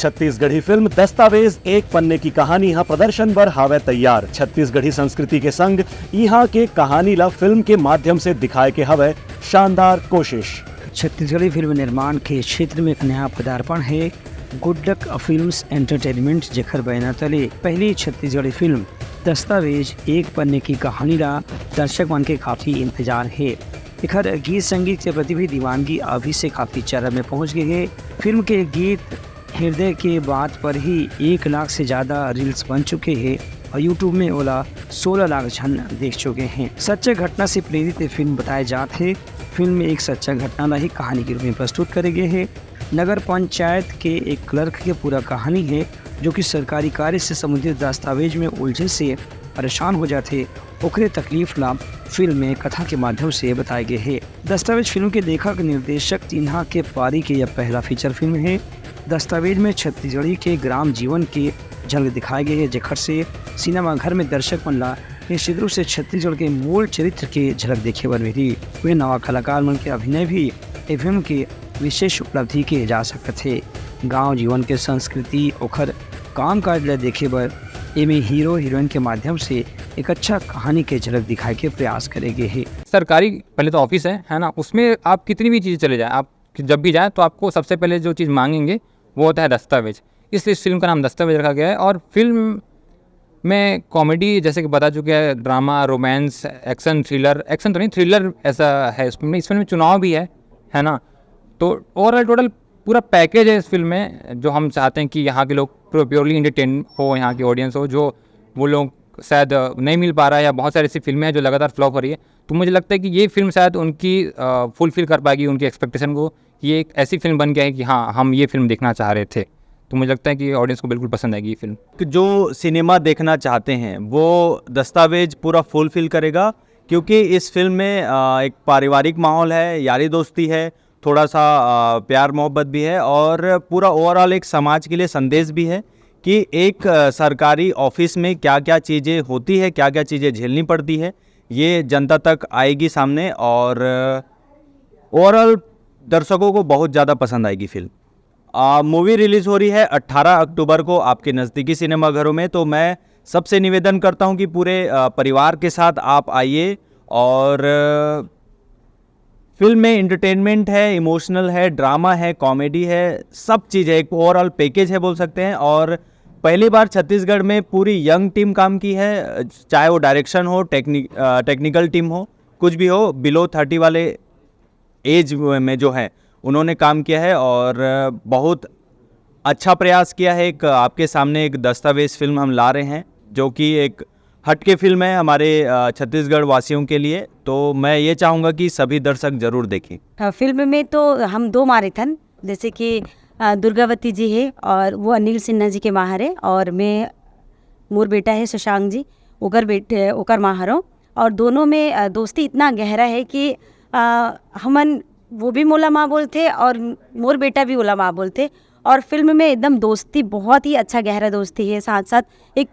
Chhattisgarhi film दस्तावेज एक पन्ने की कहानी यहाँ प्रदर्शन बर हावे तैयार। छत्तीसगढ़ी संस्कृति के संग यहाँ के कहानी ला फिल्म के माध्यम से दिखाए के हवे शानदार कोशिश। छत्तीसगढ़ी फिल्म निर्माण के क्षेत्र में एक नया पदार्पण है गुड लक फिल्म्स एंटरटेनमेंट, जेकर बैनर तले पहली छत्तीसगढ़ी फिल्म दस्तावेज एक पन्ने की कहानी ला दर्शक मन के काफ़ी इंतजार है। एकर गीत संगीत के प्रति भी दीवानगी अभी से काफ़ी चरम में पहुंच गई है। फिल्म के गीत हृदय के बात पर ही 1 लाख से ज़्यादा रील्स बन चुके हैं और यूट्यूब में ओला 16 लाख जन देख चुके हैं। सच्चे घटना से प्रेरित ये फिल्म बताए जाते हैं। फिल्म में एक सच्चा घटना ला ही कहानी के रूप में प्रस्तुत करे गए हैं। नगर पंचायत के एक क्लर्क की पूरा कहानी है जो कि सरकारी कार्य से संबंधित दस्तावेज में उलझे से परेशान हो जाते ओकरे तकलीफ ला फिल्म में कथा के माध्यम से बताए गए हैं। दस्तावेज फिल्म के लेखक निर्देशक तिन्हा के पारी के यह पहला फीचर फिल्म है। दस्तावेज में छत्तीसगढ़ी के ग्राम जीवन के झलक दिखाए गए हैं, जेकर से सिनेमा घर में दर्शक मन ला निश्चित रूप से छत्तीसगढ़ के मूल चरित्र के झलक देखे बर मिली। वे नवा कलाकार मन के अभिनय भी ए फिल्म के विशेष उपलब्धि के जा सकते थे। गाँव जीवन के संस्कृति ओखर काम काज ला देखे बर एमे हीरो हीरोइन के माध्यम से एक अच्छा कहानी के झलक दिखाए के प्रयास करेंगे है। सरकारी पहले तो ऑफिस है ना, उसमें आप कितनी भी चीज़ें चले जाएं, आप जब भी जाएं तो आपको सबसे पहले जो चीज़ मांगेंगे वो होता है दस्तावेज। इसलिए इस फिल्म का नाम दस्तावेज रखा गया है। और फिल्म में कॉमेडी जैसे कि बता चुके हैं, drama, romance, action, thriller, action तो नहीं थ्रिलर ऐसा है इसमें। इस फिल्म में चुनाव भी है ना। तो ओवरऑल टोटल पूरा पैकेज है इस फिल्म में, जो हम चाहते हैं कि यहाँ के लोग प्योरली एंटरटेन हो, यहाँ की ऑडियंस हो, जो वो लोग शायद नहीं मिल पा रहा है, या बहुत सारी ऐसी फिल्में हैं जो लगातार फ्लॉप हो रही है। तो मुझे लगता है कि ये फिल्म शायद उनकी फुलफिल कर पाएगी उनकी एक्सपेक्टेशन को। ये एक ऐसी फिल्म बन गया है कि हाँ, हम ये फिल्म देखना चाह रहे थे। तो मुझे लगता है कि ऑडियंस को बिल्कुल पसंद आएगी ये फिल्म। जो सिनेमा देखना चाहते हैं वो दस्तावेज पूरा फुलफिल करेगा, क्योंकि इस फिल्म में एक पारिवारिक माहौल है, यारी दोस्ती है, थोड़ा सा प्यार मोहब्बत भी है, और पूरा ओवरऑल एक समाज के लिए संदेश भी है कि एक सरकारी ऑफिस में क्या क्या चीज़ें होती है, क्या क्या चीज़ें झेलनी पड़ती है, ये जनता तक आएगी सामने। और ओवरऑल दर्शकों को बहुत ज़्यादा पसंद आएगी फिल्म। मूवी रिलीज़ हो रही है 18 अक्टूबर को आपके नज़दीकी सिनेमाघरों में। तो मैं सबसे निवेदन करता हूं कि पूरे परिवार के साथ आप आइए। और फिल्म में एंटरटेनमेंट है, इमोशनल है, ड्रामा है, कॉमेडी है, सब चीज़ है, एक ओवरऑल पैकेज है बोल सकते हैं। और पहली बार छत्तीसगढ़ में पूरी यंग टीम काम की है, चाहे वो डायरेक्शन हो, टेक्निकल टीम हो, कुछ भी हो, बिलो 30 वाले एज में जो है उन्होंने काम किया है और बहुत अच्छा प्रयास किया है। एक आपके सामने एक दस्तावेज फिल्म हम ला रहे हैं जो कि एक हटके फिल्म है हमारे छत्तीसगढ़ वासियों के लिए। तो मैं ये चाहूँगा कि सभी दर्शक जरूर देखें। फिल्म में तो हम 2 मारिथन, जैसे कि दुर्गावती जी है और वो अनिल सिन्हा जी के माहर है, और मैं मोर बेटा है शशांक जी, ओकर माहर हूँ। और दोनों में दोस्ती इतना गहरा है कि हमन वो भी मोला माँ बोलते और मोर बेटा भी ओला माँ बोलते। और फिल्म में एकदम दोस्ती बहुत ही अच्छा गहरा दोस्ती है। साथ साथ एक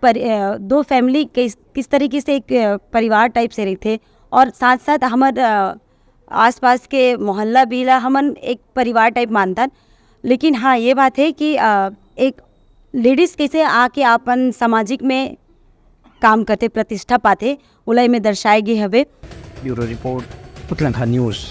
2 फैमिली किस तरीके से एक परिवार टाइप से रहते, और साथ साथ हमार आसपास के मोहल्ला भी ला हमन एक परिवार टाइप मानता। लेकिन हाँ, ये बात है कि एक लेडीज़ कैसे आके अपन सामाजिक में काम करते, प्रतिष्ठा पाते, उलाई में दर्शाए गए हवे। Bureau report, Uttarakhand news.